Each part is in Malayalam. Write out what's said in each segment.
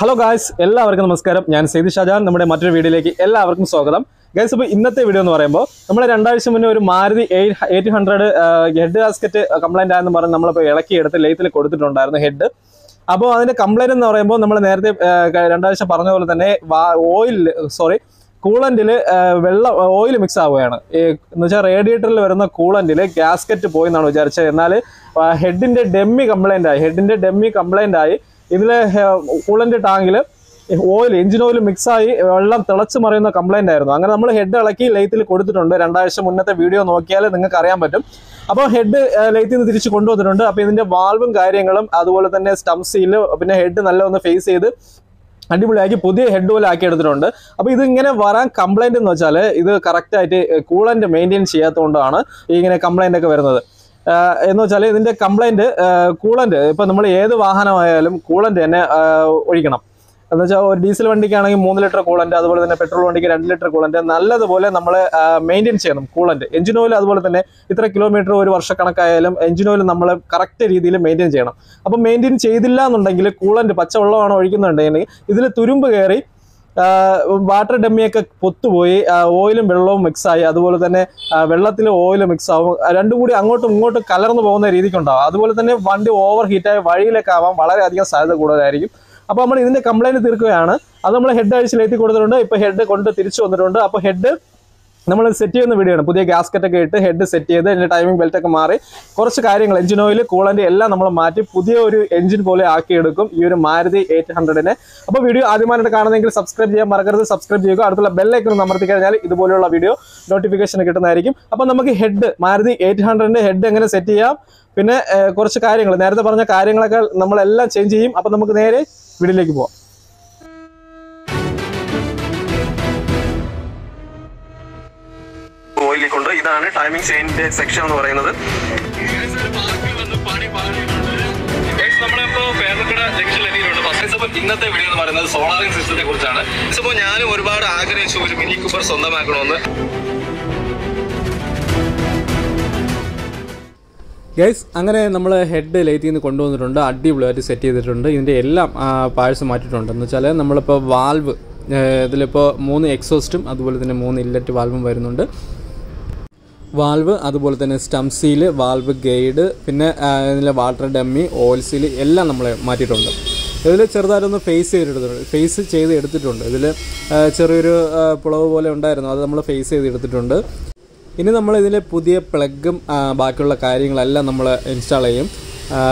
Hello guys, എല്ലാവർക്കും നമസ്കാരം. ഞാൻ സൈദ് ഷാജാൻ. നമ്മുടെ മറ്റൊരു വീഡിയോയിലേക്ക് എല്ലാവർക്കും സ്വാഗതം. ഗൈസ്, അപ്പോൾ ഇന്നത്തെ വീഡിയോ എന്ന് പറയുമ്പോൾ നമ്മൾ 2 ആഴ്ച മുന്നേ ഒരു മാരുതി 800 ഹെഡ് ഗാസ്കറ്റ് കംപ്ലൈന്റ് ആയെന്ന് പറഞ്ഞ് നമ്മളിപ്പോൾ ഇളക്കിയെടുത്ത് ലെയ്ത്തിൽ കൊടുത്തിട്ടുണ്ടായിരുന്നു ഹെഡ്. അപ്പോൾ അതിന്റെ കംപ്ലൈന്റ് എന്ന് പറയുമ്പോൾ നമ്മൾ നേരത്തെ 2 ആഴ്ച പറഞ്ഞ പോലെ തന്നെ കൂളന്റിൽ ഓയിൽ മിക്സ് ആവുകയാണ്. എന്ന് വെച്ചാൽ റേഡിയേറ്ററിൽ വരുന്ന കൂളന്റിൽ ഗ്യാസ്കറ്റ് പോയി എന്നാണ് വിചാരിച്ചത്. എന്നാൽ ഹെഡിന്റെ ഡെമ്മി കംപ്ലൈന്റ് ആയി ഇതിലെ കൂളന്റ് ടാങ്കിൽ ഓയിൽ, എഞ്ചിൻ ഓയിൽ മിക്സായി വെള്ളം തിളച്ച് മറിയുന്ന കംപ്ലൈന്റ് ആയിരുന്നു. അങ്ങനെ നമ്മൾ ഹെഡ് ഇളക്കി ലെയ്ത്തിൽ കൊടുത്തിട്ടുണ്ട്. 2 ആഴ്ച മുന്നത്തെ വീഡിയോ നോക്കിയാൽ നിങ്ങൾക്ക് അറിയാൻ പറ്റും. അപ്പോൾ ഹെഡ് ലെയ്ത്തിൽ നിന്ന് തിരിച്ച് കൊണ്ടുവന്നിട്ടുണ്ട്. അപ്പോൾ ഇതിന്റെ വാൾവും കാര്യങ്ങളും അതുപോലെ തന്നെ സ്റ്റം സീല്, പിന്നെ ഹെഡ് നല്ല ഒന്ന് ഫേസ് ചെയ്ത് അടിപൊളിയാക്കി പുതിയ ഹെഡ് പോലെ ആക്കി എടുത്തിട്ടുണ്ട്. അപ്പോൾ ഇതിങ്ങനെ വരാൻ കംപ്ലൈന്റ് എന്ന് വെച്ചാൽ ഇത് കറക്റ്റായിട്ട് കൂളന്റ് മെയിൻറ്റെയിൻ ചെയ്യാത്തതുകൊണ്ടാണ് ഇങ്ങനെ കംപ്ലൈന്റ് ഒക്കെ വരുന്നത്. എന്ന് വെച്ചാൽ ഇതിന്റെ കംപ്ലൈന്റ് കൂളന്റ്, ഇപ്പൊ നമ്മൾ ഏത് വാഹനമായാലും കൂളന്റ് തന്നെ ഒഴിക്കണം. എന്ന് വെച്ചാൽ ഒരു ഡീസൽ വണ്ടിക്കാണെങ്കിൽ 3 ലിറ്റർ കൂളന്റ്, അതുപോലെ തന്നെ പെട്രോൾ വണ്ടിക്ക് 2 ലിറ്റർ കൂളന്റ് നല്ലതുപോലെ നമ്മൾ മെയിൻറ്റെയിൻ ചെയ്യണം. കൂളന്റ്, എഞ്ചിൻ ഓയിൽ അതുപോലെ തന്നെ ഇത്ര കിലോമീറ്റർ ഒരു വർഷക്കണക്കായാലും എഞ്ചിൻ ഓയിൽ നമ്മൾ കറക്റ്റ് രീതിയിൽ മെയിൻറ്റെയിൻ ചെയ്യണം. അപ്പം മെയിൻറ്റെയിൻ ചെയ്തില്ല എന്നുണ്ടെങ്കിൽ കൂളന്റ് പച്ചവെള്ളമാണ് ഒഴിക്കുന്നുണ്ടെങ്കിൽ ഇതിൽ തുരുമ്പ് കയറി വാട്ടർ ഡമ്മിയൊക്കെ പൊത്തുപോയി ഓയിലും വെള്ളവും മിക്സായി, അതുപോലെ തന്നെ വെള്ളത്തിൽ ഓയിൽ മിക്സ് ആവും, രണ്ടും കൂടി അങ്ങോട്ടും ഇങ്ങോട്ടും കലർന്നു പോകുന്ന രീതിക്കുണ്ടാവും. അതുപോലെ തന്നെ വണ്ടി ഓവർ ഹീറ്റായി വഴിയിലേക്ക് ആവാൻ വളരെയധികം സാധ്യത കൂടുതലായിരിക്കും. അപ്പോൾ നമ്മൾ ഇതിന്റെ കംപ്ലൈന്റ് തീർക്കുകയാണ്. അത് നമ്മൾ ഹെഡ് അഴിച്ചിലേറ്റി കൊടുത്തിട്ടുണ്ട്. ഇപ്പോൾ ഹെഡ് കൊണ്ട് തിരിച്ചു വന്നിട്ടുണ്ട്. അപ്പോൾ ഹെഡ് നമ്മൾ സെറ്റ് ചെയ്യുന്ന വീഡിയോ ആണ്. പുതിയ ഗ്യാസ്കറ്റ് ഒക്കെ ഇട്ട് ഹെഡ് സെറ്റ് ചെയ്ത് അതിന്റെ ടൈമിംഗ് ബെൽറ്റ് ഒക്കെ മാറി കുറച്ച് കാര്യങ്ങൾ, എഞ്ചിൻ ഓയിൽ, കൂളന്റ് എല്ലാം നമ്മൾ മാറ്റി പുതിയ ഒരു എഞ്ചിൻ പോലെ ആക്കിയെടുക്കും ഈ ഒരു മാരുതി 800-നെ. അപ്പോൾ വീഡിയോ ആദ്യമായിട്ട് കാണുന്നെങ്കിൽ സബ്സ്ക്രൈബ് ചെയ്യാൻ മറക്കരുത്. സബ്സ്ക്രൈബ് ചെയ്യുക, അടുത്തുള്ള ബെല്ലൈക്കൺ അമർത്തി കഴിഞ്ഞാൽ ഇതുപോലെയുള്ള വീഡിയോ നോട്ടിഫിക്കേഷൻ കിട്ടുന്നതായിരിക്കും. അപ്പോൾ നമുക്ക് ഹെഡ് മാരുതി 800-ന്റെ ഹെഡ് എങ്ങനെ സെറ്റ് ചെയ്യാം, പിന്നെ കുറച്ച് കാര്യങ്ങൾ, നേരത്തെ പറഞ്ഞ കാര്യങ്ങളൊക്കെ നമ്മളെല്ലാം ചേഞ്ച് ചെയ്യും. അപ്പോൾ നമുക്ക് നേരെ വീഡിയോയിലേക്ക് പോവാം. ഓയിലിക്കൊണ്ട് ഇതാണ് ടൈമിംഗ് ചെയിനിന്റെ സെക്ഷൻ എന്ന് പറയുന്നത്. ഇന്നത്തെ വീഡിയോ എന്ന് പറയുന്നത് സോളാറിംഗ് സിസ്റ്റത്തെ കുറിച്ചാണ്. ഇപ്പോൾ ഞാനും ഒരുപാട് ആഗ്രഹിച്ചു ഒരു മിനി കൂപ്പർ സ്വന്തമാക്കണമെന്ന്. ഗൈസ്, അങ്ങനെ നമ്മൾ ഹെഡ് ലെയ്ത്തിൽ നിന്ന് കൊണ്ടുവന്നിട്ടുണ്ട്. അടിപൊളിയായിട്ട് സെറ്റ് ചെയ്തിട്ടുണ്ട്. ഇതിൻ്റെ എല്ലാം പാഴ്സ് മാറ്റിയിട്ടുണ്ട്. എന്ന് വെച്ചാൽ നമ്മളിപ്പോൾ വാൽവ്, ഇതിലിപ്പോൾ 3 എക്സോസ്റ്റും അതുപോലെ തന്നെ 3 ഇല്ലറ്റ് വാൽവും വരുന്നുണ്ട്. വാൽവ്, അതുപോലെ തന്നെ സ്റ്റം സീല്, വാൽവ് ഗൈഡ്, പിന്നെ ഇതിലെ വാട്ടർ ഡമ്മി, ഓയിൽ സീല് എല്ലാം നമ്മൾ മാറ്റിയിട്ടുണ്ട്. ഇതിൽ ചെറുതായിട്ടൊന്ന് ഫേസ് ചെയ്ത് എടുത്തിട്ടുണ്ട്. ഇതിൽ ചെറിയൊരു പുളവ് പോലെ ഉണ്ടായിരുന്നു, അത് നമ്മൾ ഫേസ് ചെയ്ത് എടുത്തിട്ടുണ്ട്. ഇനി നമ്മൾ ഇതിൽ പുതിയ പ്ലഗും ബാക്കിയുള്ള കാര്യങ്ങളെല്ലാം നമ്മൾ ഇൻസ്റ്റാൾ ചെയ്യും.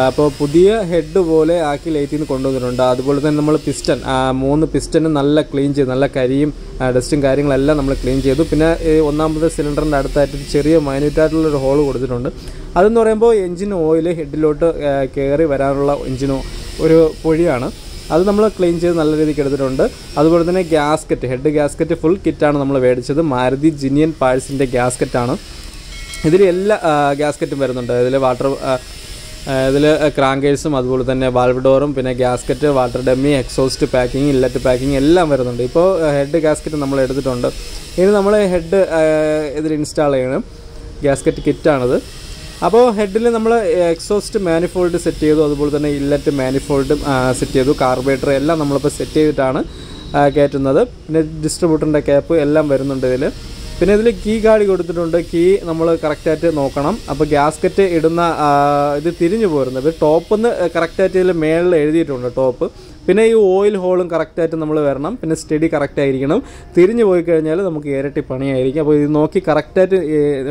അപ്പോൾ പുതിയ ഹെഡ് പോലെ ആക്കി ലെയ്ത്തിൽ നിന്ന് കൊണ്ടുവന്നിട്ടുണ്ട്. അതുപോലെ തന്നെ നമ്മൾ പിസ്റ്റൺ, 3 പിസ്റ്റനും നല്ല ക്ലീൻ ചെയ്തു, നല്ല കരിയും ഡസ്റ്റും കാര്യങ്ങളെല്ലാം നമ്മൾ ക്ലീൻ ചെയ്തു. പിന്നെ 1ാമത്തെ സിലിണ്ടറിൻ്റെ അടുത്തായിട്ട് ചെറിയ മൈന്യൂട്ടായിട്ടുള്ളൊരു ഹോൾ കൊടുത്തിട്ടുണ്ട്. അതെന്ന് പറയുമ്പോൾ എഞ്ചിൻ ഓയിൽ ഹെഡിലോട്ട് കയറി വരാനുള്ള എഞ്ചിനോ ഒരു പൊഴിയാണ്. അത് നമ്മൾ ക്ലീൻ ചെയ്ത് നല്ല രീതിക്ക് എടുത്തിട്ടുണ്ട്. അതുപോലെ തന്നെ ഹെഡ് ഗ്യാസ്കറ്റ് ഫുൾ കിറ്റാണ് നമ്മൾ മേടിച്ചത്. മാരുതി ജിനിയൻ പാഴ്സിൻ്റെ ഗ്യാസ്കറ്റാണ്. ഇതിൽ എല്ലാ ഗ്യാസ്കറ്റും വരുന്നുണ്ട്. ഇതിൽ ക്രാങ്കേഴ്സും അതുപോലെ തന്നെ വാൽവ് ഡോറും, പിന്നെ gasket, water dummy, exhaust packing, inlet packing എല്ലാം വരുന്നുണ്ട്. ഇപ്പോൾ ഹെഡ് ഗ്യാസ്കറ്റ് നമ്മൾ എടുത്തിട്ടുണ്ട്. ഇനി നമ്മൾ ഹെഡ് ഇതിൽ ഇൻസ്റ്റാൾ ചെയ്യണം. ഗ്യാസ്കറ്റ് കിറ്റാണിത്. അപ്പോൾ ഹെഡിൽ നമ്മൾ എക്സോസ്റ്റ് മാനിഫോൾഡ് സെറ്റ് ചെയ്തു, അതുപോലെ തന്നെ ഇല്ലറ്റ് മാനിഫോൾഡും സെറ്റ് ചെയ്തു. കാർബറേറ്റർ എല്ലാം നമ്മളിപ്പോൾ സെറ്റ് ചെയ്തിട്ടാണ് കയറ്റുന്നത്. പിന്നെ ഡിസ്ട്രിബ്യൂട്ടറിൻ്റെ ക്യാപ്പ് എല്ലാം വരുന്നുണ്ട് ഇതിൽ. പിന്നെ ഇതിൽ കീ ഗാർഡ് കൊടുത്തിട്ടുണ്ട്. കീ നമ്മൾ കറക്റ്റായിട്ട് നോക്കണം. അപ്പോൾ ഗ്യാസ്കറ്റ് ഇടുന്ന ഇത് തിരിഞ്ഞു പോരുന്നത് ടോപ്പിൽ നിന്ന് കറക്റ്റായിട്ട് ഇതിൽ മേളിൽ എഴുതിയിട്ടുണ്ട് ടോപ്പ്. പിന്നെ ഈ ഓയിൽ ഹോളും കറക്റ്റായിട്ട് നമ്മൾ വരണം. പിന്നെ സ്റ്റഡി കറക്റ്റായിരിക്കണം. തിരിഞ്ഞു പോയി കഴിഞ്ഞാൽ നമുക്ക് ഇരട്ടി പണിയായിരിക്കും. അപ്പോൾ ഇത് നോക്കി കറക്റ്റായിട്ട്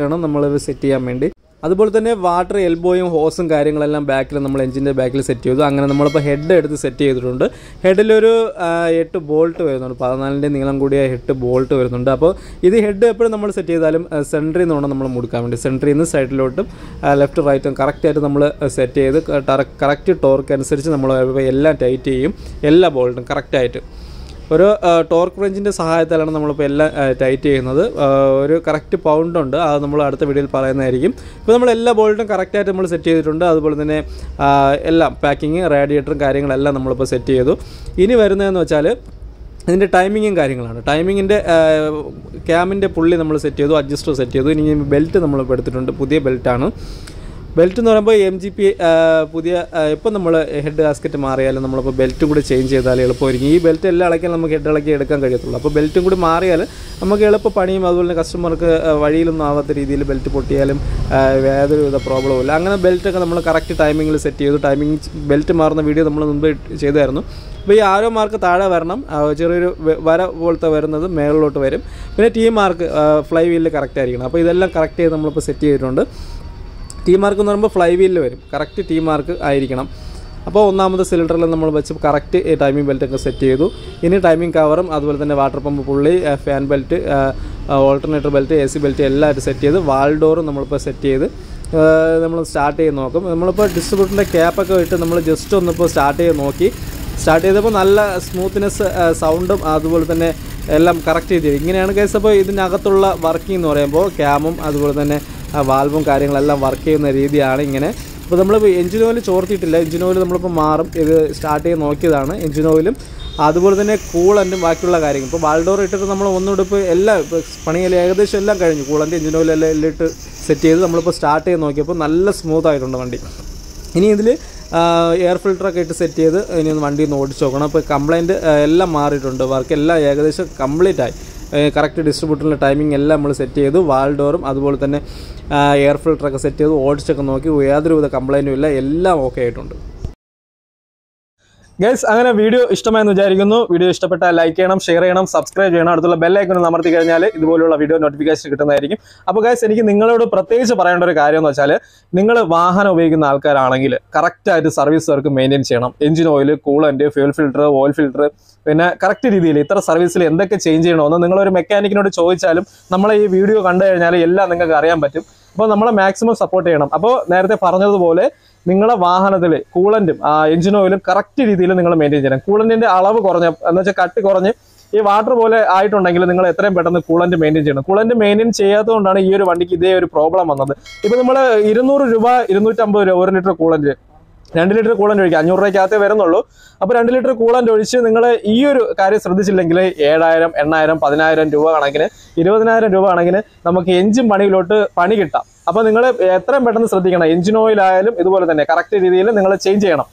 വേണം നമ്മളിത് സെറ്റ് ചെയ്യാൻ വേണ്ടി. അതുപോലെ തന്നെ വാട്ടർ എൽബോയും ഹോസും കാര്യങ്ങളെല്ലാം ബാക്കിൽ നമ്മൾ എഞ്ചിൻ്റെ ബാക്കിൽ സെറ്റ് ചെയ്തു. അങ്ങനെ നമ്മളിപ്പോൾ ഹെഡ് എടുത്ത് സെറ്റ് ചെയ്തിട്ടുണ്ട്. ഹെഡിലൊരു 8 ബോൾട്ട് വരുന്നുണ്ട്. 14 നീളം കൂടിയ 8 ബോൾട്ട് വരുന്നുണ്ട്. അപ്പോൾ ഇത് ഹെഡ് എപ്പോഴും നമ്മൾ സെറ്റ് ചെയ്താലും സെൻറ്ററിൽ നിന്ന് വേണം നമ്മൾ മുടുക്കാൻ വേണ്ടി. സെൻറ്ററിൽ നിന്ന് സൈഡിലോട്ടും ലെഫ്റ്റ് റൈറ്റും കറക്റ്റായിട്ട് നമ്മൾ സെറ്റ് ചെയ്ത് കറക്റ്റ് ടോർക്ക് അനുസരിച്ച് നമ്മൾ എല്ലാം ടൈറ്റ് ചെയ്യും. എല്ലാ ബോൾട്ടും കറക്റ്റായിട്ട് ഒരു ടോർക്ക് റേഞ്ചിൻ്റെ സഹായത്താലാണ് നമ്മളിപ്പോൾ എല്ലാം ടൈറ്റ് ചെയ്യുന്നത്. ഒരു കറക്റ്റ് പൗണ്ടുണ്ട്, അത് നമ്മൾ അടുത്ത വീഡിയോയിൽ പറയുന്നതായിരിക്കും. ഇപ്പോൾ നമ്മൾ എല്ലാ ബോൾട്ടും കറക്റ്റായിട്ട് നമ്മൾ സെറ്റ് ചെയ്തിട്ടുണ്ട്. അതുപോലെ തന്നെ എല്ലാം പാക്കിങ്, റേഡിയേറ്ററും കാര്യങ്ങളെല്ലാം നമ്മളിപ്പോൾ സെറ്റ് ചെയ്തു. ഇനി വരുന്നതെന്ന് വെച്ചാൽ ഇതിൻ്റെ ടൈമിങ്ങും കാര്യങ്ങളാണ്. ടൈമിങ്ങിൻ്റെ ക്യാമിൻ്റെ പുള്ളി നമ്മൾ സെറ്റ് ചെയ്തു, അഡ്ജസ്റ്റർ സെറ്റ് ചെയ്തു. ഇനി ബെൽറ്റ് നമ്മളിപ്പോൾ എടുത്തിട്ടുണ്ട്, പുതിയ ബെൽറ്റാണ്. ബെൽറ്റ് എന്ന് പറയുമ്പോൾ MGP പുതിയ ഇപ്പോൾ നമ്മൾ ഹെഡ് ഗാസ്കറ്റ് മാറിയാലും നമ്മളിപ്പോൾ ബെൽറ്റും കൂടി ചേഞ്ച് ചെയ്താൽ എളുപ്പമായിരിക്കും. ഈ ബെൽറ്റ് എല്ലാം ഇളക്കിയാൽ നമുക്ക് ഹെഡ് ഇളക്കി എടുക്കാൻ കഴിയത്തുള്ളൂ. അപ്പോൾ ബെൽറ്റും കൂടി മാറിയാൽ നമുക്ക് എളുപ്പ പണിയും അതുപോലെ തന്നെ കസ്റ്റമർക്ക് വഴിയിലൊന്നും ആവാത്ത രീതിയിൽ ബെൽറ്റ് പൊട്ടിയാലും യാതൊരു വിധ പ്രോബ്ലവും ഇല്ല. അങ്ങനെ ബെൽറ്റൊക്കെ നമ്മൾ കറക്റ്റ് ടൈമിങ്ങിൽ സെറ്റ് ചെയ്തു. ടൈമിങ് ബെൽറ്റ് മാറുന്ന വീഡിയോ നമ്മൾ മുമ്പ് ചെയ്തായിരുന്നു. അപ്പോൾ ഈ ആരോ മാർക്ക് താഴെ വരണം, ചെറിയൊരു വര പോലത്തെ വരുന്നത് മേളിലോട്ട് വരും. പിന്നെ T മാർക്ക് ഫ്ലൈ വീലിൽ കറക്റ്റ് ആയിരിക്കണം. അപ്പോൾ ഇതെല്ലാം കറക്റ്റ് ചെയ്ത് നമ്മളിപ്പോൾ സെറ്റ് ചെയ്തിട്ടുണ്ട്. T മാർക്ക് എന്ന് പറയുമ്പോൾ ഫ്ലൈ വീലിൽ വരും, കറക്റ്റ് T മാർക്ക് ആയിരിക്കണം. അപ്പോൾ ഒന്നാമത് സിലിണ്ടറിൽ നമ്മൾ വെച്ച് കറക്റ്റ് ടൈമിംഗ് ബെൽറ്റൊക്കെ സെറ്റ് ചെയ്തു. ഇനി ടൈമിംഗ് കവറും അതുപോലെ തന്നെ വാട്ടർ പമ്പ് പുള്ളി, fan belt, alternator belt, AC belt എല്ലാമായിട്ട് സെറ്റ് ചെയ്ത് വാൾ ഡോറും നമ്മളിപ്പോൾ സെറ്റ് ചെയ്ത് നമ്മൾ സ്റ്റാർട്ട് ചെയ്ത് നോക്കും. നമ്മളിപ്പോൾ ഡിസ്ട്രിബ്യൂട്ടറിൻ്റെ ക്യാപ്പൊക്കെ ഇട്ട് നമ്മൾ ജസ്റ്റ് ഒന്നിപ്പോൾ സ്റ്റാർട്ട് ചെയ്തപ്പോൾ നല്ല സ്മൂത്ത്നെസ്, സൗണ്ടും അതുപോലെ തന്നെ എല്ലാം കറക്റ്റ് ചെയ്തിരിക്കും. ഇങ്ങനെയാണ് ഗൈസ്. അപ്പോൾ ഇതിനകത്തുള്ള വർക്കിംഗ് എന്ന് പറയുമ്പോൾ ക്യാമും അതുപോലെ തന്നെ വാൽവും കാര്യങ്ങളെല്ലാം വർക്ക് ചെയ്യുന്ന രീതിയാണ് ഇങ്ങനെ. അപ്പോൾ നമ്മൾ എഞ്ചിൻ ഓയിൽ ചോർത്തിയിട്ടില്ല. എഞ്ചിൻ ഓയിൽ നമ്മളിപ്പോൾ മാറും. ഇത് സ്റ്റാർട്ട് ചെയ്ത് നോക്കിയതാണ്. എഞ്ചിൻ ഓയിലും അതുപോലെ തന്നെ കൂളൻറ്റും ബാക്കിയുള്ള കാര്യങ്ങൾ. ഇപ്പോൾ വാൾഡോർ ഇട്ടിട്ട് നമ്മൾ ഒന്നുടുപ്പ് എല്ലാം പണിയെല്ലാം ഏകദേശം എല്ലാം കഴിഞ്ഞു. കൂളൻറ്റ്, എഞ്ചിൻ ഓയിലെല്ലാം എല്ലാം ഇട്ട് സെറ്റ് ചെയ്ത് നമ്മളിപ്പോൾ സ്റ്റാർട്ട് ചെയ്ത് നോക്കിയപ്പോൾ നല്ല സ്മൂത്തായിട്ടുണ്ട് വണ്ടി. ഇനി ഇതിൽ എയർ ഫിൽറ്ററൊക്കെ ഇട്ട് സെറ്റ് ചെയ്ത് ഇനി ഒന്ന് വണ്ടി ഒന്ന് ഓടിച്ച് നോക്കണം. അപ്പോൾ കംപ്ലയിൻറ്റ് എല്ലാം മാറിയിട്ടുണ്ട്. വർക്ക് എല്ലാം ഏകദേശം കംപ്ലീറ്റ് ആയി. കറക്റ്റ് ഡിസ്ട്രിബ്യൂട്ടറിൻ്റെ ടൈമിംഗ് എല്ലാം നമ്മൾ സെറ്റ് ചെയ്തു. വാൾ ഡോറും അതുപോലെ തന്നെ എയർ ഫിൽറ്ററൊക്കെ സെറ്റ് ചെയ്ത് ഓടിച്ചൊക്കെ നോക്കി. യാതൊരുവിധ കംപ്ലയിൻറ്റും ഇല്ല. എല്ലാം ഓക്കെ ആയിട്ടുണ്ട്. ഗൈസ്, അങ്ങനെ വീഡിയോ ഇഷ്ടമായെന്ന് വിചാരിക്കുന്നു. വീഡിയോ ഇഷ്ടപ്പെട്ടാൽ ലൈക്ക് ചെയ്യണം, ഷെയർ ചെയ്യണം, സബ്സ്ക്രൈബ് ചെയ്യണം. അടുത്തുള്ള ബെല്ലൈക്കൺ അമർത്തി കഴിഞ്ഞാൽ ഇതുപോലുള്ള വീഡിയോ നോട്ടിഫിക്കേഷൻ കിട്ടുന്നതായിരിക്കും. അപ്പോൾ ഗൈസ്, എനിക്ക് നിങ്ങളോട് പ്രത്യേകിച്ച് പറയേണ്ട ഒരു കാര്യം എന്ന് വെച്ചാൽ, നിങ്ങൾ വാഹനം ഉപയോഗിക്കുന്ന ആൾക്കാരാണെങ്കിൽ കറക്റ്റായിട്ട് സർവീസ് വർക്ക് മെയിൻറ്റെയിൻ ചെയ്യണം. Engine oil, coolant, fuel filter, oil filter, പിന്നെ കറക്റ്റ് രീതിയിൽ ഇത്ര സർവീസിൽ എന്തൊക്കെ ചേഞ്ച് ചെയ്യണമെന്ന് നിങ്ങളൊരു മെക്കാനിക്കിനോട് ചോദിച്ചാലും നമ്മളെ ഈ വീഡിയോ കണ്ടു കഴിഞ്ഞാൽ എല്ലാം നിങ്ങൾക്ക് അറിയാൻ പറ്റും. അപ്പോൾ നമ്മളെ മാക്സിമം സപ്പോർട്ട് ചെയ്യണം. അപ്പോൾ നേരത്തെ പറഞ്ഞതുപോലെ നിങ്ങളുടെ വാഹനത്തിൽ കൂളൻറ്റും എഞ്ചിൻ ഓയിലും കറക്റ്റ് രീതിയിൽ നിങ്ങൾ മെയിൻറ്റെയിൻ ചെയ്യണം. കൂളൻറ്റിൻ്റെ അളവ് കുറഞ്ഞ എന്ന് വെച്ചാൽ കട്ടി കുറഞ്ഞ് ഈ വാട്ടർ പോലെ ആയിട്ടുണ്ടെങ്കിൽ നിങ്ങൾ എത്രയും പെട്ടെന്ന് കൂളൻറ്റ് മെയിൻറ്റെയിൻ ചെയ്യണം. കൂളൻറ്റ് മെയിൻറ്റെയിൻ ചെയ്യാത്തതുകൊണ്ടാണ് ഈ ഒരു വണ്ടിക്ക് ഇതേ ഒരു പ്രോബ്ലം വന്നത്. ഇപ്പോൾ നമ്മൾ 200 രൂപ 250 രൂപ 1 ലിറ്റർ കൂളൻറ്റ്, 2 ലിറ്റർ കൂളൻറ്റ് ഒഴിക്കുക 500 രൂപയ്ക്കകത്തേ വരുന്നുള്ളൂ. അപ്പോൾ 2 ലിറ്റർ കൂളൻറ്റ് ഒഴിച്ച് നിങ്ങൾ ഈ ഒരു കാര്യം ശ്രദ്ധിച്ചില്ലെങ്കിൽ 7000, 8000, 10000 രൂപ കണക്കിന്, 20000 രൂപ കണക്കിന് നമുക്ക് എഞ്ചിൻ പണിയിലോട്ട് പണി കിട്ടാം. അപ്പോൾ നിങ്ങൾ എത്രയും പെട്ടെന്ന് ശ്രദ്ധിക്കണം. എഞ്ചിൻ ഓയിലായാലും ഇതുപോലെ തന്നെ കറക്റ്റ് രീതിയിൽ നിങ്ങൾ ചേഞ്ച് ചെയ്യണം.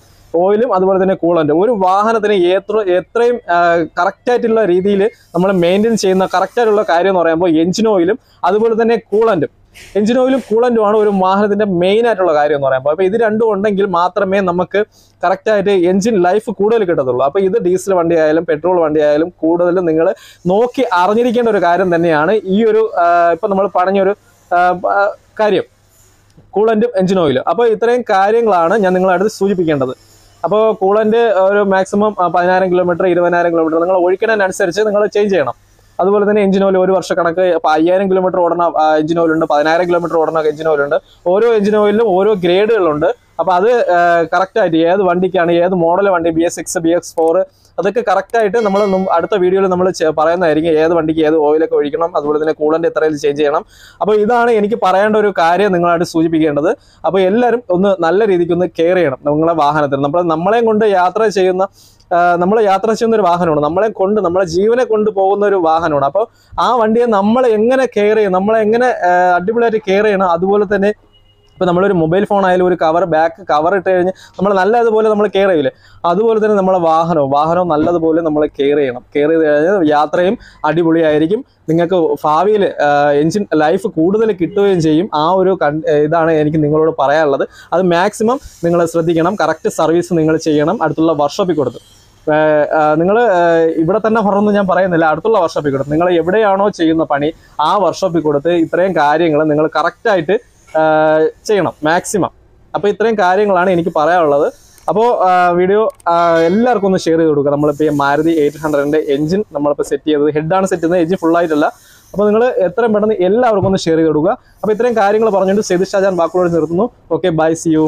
ഓയിലും അതുപോലെ തന്നെ കൂളൻറ്റ്. ഒരു വാഹനത്തിന് എത്രയും കറക്റ്റായിട്ടുള്ള രീതിയിൽ നമ്മൾ മെയിൻറ്റെയിൻ ചെയ്യുന്ന കറക്റ്റായിട്ടുള്ള കാര്യം എന്ന് പറയുമ്പോൾ എഞ്ചിൻ ഓയിലും അതുപോലെ തന്നെ കൂളൻറ്റും. എഞ്ചിൻ ഓയിലും കൂളൻറ്റുമാണ് ഒരു വാഹനത്തിൻ്റെ മെയിൻ ആയിട്ടുള്ള കാര്യം എന്ന് പറയുമ്പോൾ. അപ്പോൾ ഇത് രണ്ടും ഉണ്ടെങ്കിൽ മാത്രമേ നമുക്ക് കറക്റ്റായിട്ട് എഞ്ചിൻ ലൈഫ് കൂടുതൽ കിട്ടത്തുള്ളൂ. അപ്പോൾ ഇത് ഡീസൽ വണ്ടി ആയാലും പെട്രോൾ വണ്ടി ആയാലും കൂടുതലും നിങ്ങൾ നോക്കി അറിഞ്ഞിരിക്കേണ്ട ഒരു കാര്യം തന്നെയാണ് ഈ ഒരു ഇപ്പം നമ്മൾ പറഞ്ഞൊരു കാര്യം, കൂളൻറ്റും എഞ്ചിൻ ഓയിലും. അപ്പോൾ ഇത്രയും കാര്യങ്ങളാണ് ഞാൻ നിങ്ങളെ അടുത്ത് സൂചിപ്പിക്കേണ്ടത്. അപ്പോൾ കൂളൻറ്റ് ഒരു മാക്സിമം 10000 കിലോമീറ്റർ 20000 കിലോമീറ്റർ നിങ്ങൾ ഒഴിക്കുന്നതിനനുസരിച്ച് നിങ്ങൾ ചേഞ്ച് ചെയ്യണം. അതുപോലെ തന്നെ എഞ്ചിൻ ഓയിൽ 1 വർഷ കണക്ക് 5000 കിലോമീറ്റർ ഓടുന്ന എഞ്ചിൻ ഓയിലുണ്ട്, 10000 കിലോമീറ്റർ ഓടുന്ന എഞ്ചിൻ ഓയിലുണ്ട്. ഓരോ എഞ്ചിൻ ഓയിലും ഓരോ ഗ്രേഡുകളുണ്ട്. അപ്പോൾ അത് കറക്റ്റായിട്ട് ഏത് വണ്ടിക്കാണ്, ഏത് മോഡൽ വണ്ടി, BS6, BS4 അതൊക്കെ കറക്റ്റായിട്ട് നമ്മൾ അടുത്ത വീഡിയോയിൽ നമ്മൾ പറയുന്നതായിരിക്കും. ഏത് വണ്ടിക്ക് ഏത് ഓയിലൊക്കെ ഒഴിക്കണം, അതുപോലെ തന്നെ കൂളൻറ്റ് എത്രയിൽ ചേഞ്ച് ചെയ്യണം. അപ്പോൾ ഇതാണ് എനിക്ക് പറയേണ്ട ഒരു കാര്യം നിങ്ങളായിട്ട് സൂചിപ്പിക്കേണ്ടത്. അപ്പോൾ എല്ലാവരും ഒന്ന് നല്ല രീതിക്ക് ഒന്ന് കെയർ ചെയ്യണം നിങ്ങളുടെ വാഹനത്തിൽ. നമ്മളെയും കൊണ്ട് യാത്ര ചെയ്യുന്ന ഒരു വാഹനമാണ്. നമ്മളെ ജീവനെ കൊണ്ട് പോകുന്ന ഒരു വാഹനമാണ്. അപ്പോൾ ആ വണ്ടിയെ നമ്മൾ എങ്ങനെ കെയർ ചെയ്യും, നമ്മളെ എങ്ങനെ അടിപൊളിയായിട്ട് കെയർ ചെയ്യണം. അതുപോലെ തന്നെ ഇപ്പോൾ നമ്മളൊരു മൊബൈൽ ഫോൺ ആയാലും ഒരു ബാക്ക് കവർ ഇട്ട് കഴിഞ്ഞ് നമ്മൾ നല്ലതുപോലെ നമ്മൾ കെയർ ചെയ്യില്ലേ, അതുപോലെ തന്നെ നമ്മളെ വാഹനവും നല്ലതുപോലെ നമ്മൾ കെയർ ചെയ്യണം. കെയർ ചെയ്ത് കഴിഞ്ഞാൽ യാത്രയും അടിപൊളിയായിരിക്കും. നിങ്ങൾക്ക് ഭാവിയിൽ എഞ്ചിൻ ലൈഫ് കൂടുതൽ കിട്ടുകയും ചെയ്യും. ആ ഒരു ഇതാണ് എനിക്ക് നിങ്ങളോട് പറയാനുള്ളത്. അത് മാക്സിമം നിങ്ങൾ ശ്രദ്ധിക്കണം. കറക്റ്റ് സർവീസ് നിങ്ങൾ ചെയ്യണം. അടുത്തുള്ള വർക്ക്ഷോപ്പിൽ കൊടുത്ത് നിങ്ങൾ ഇവിടെ തന്നെ പറഞ്ഞൊന്നും ഞാൻ പറയുന്നില്ല, അടുത്തുള്ള വർക്ക്ഷോപ്പിൽ കൊടുത്ത് നിങ്ങൾ എവിടെയാണോ ചെയ്യുന്ന പണി ആ വർക്ക്ഷോപ്പിൽ കൊടുത്ത് ഇത്രയും കാര്യങ്ങൾ നിങ്ങൾ കറക്റ്റായിട്ട് ചെയ്യണം മാക്സിമം. അപ്പോൾ ഇത്രയും കാര്യങ്ങളാണ് എനിക്ക് പറയാനുള്ളത്. അപ്പോൾ വീഡിയോ എല്ലാവർക്കും ഒന്ന് ഷെയർ ചെയ്ത് കൊടുക്കുക. നമ്മളിപ്പോൾ ഈ മാരുതി 800ൻ്റെ എഞ്ചിൻ നമ്മളിപ്പോൾ സെറ്റ് ചെയ്തത്, ഹെഡാണ് സെറ്റ് ചെയ്യുന്നത്, എഞ്ചിൻ ഫുള്ളായിട്ടല്ല. അപ്പോൾ നിങ്ങൾ എത്രയും പെട്ടെന്ന് എല്ലാവർക്കും ഒന്ന് ഷെയർ ചെയ്ത് കൊടുക്കുക. അപ്പോൾ ഇത്രയും കാര്യങ്ങൾ പറഞ്ഞുകൊണ്ട് സെയ്ദ് ഷാജാൻ വാക്കുകളോട് നിർത്തുന്നു. Okay, bye, see U.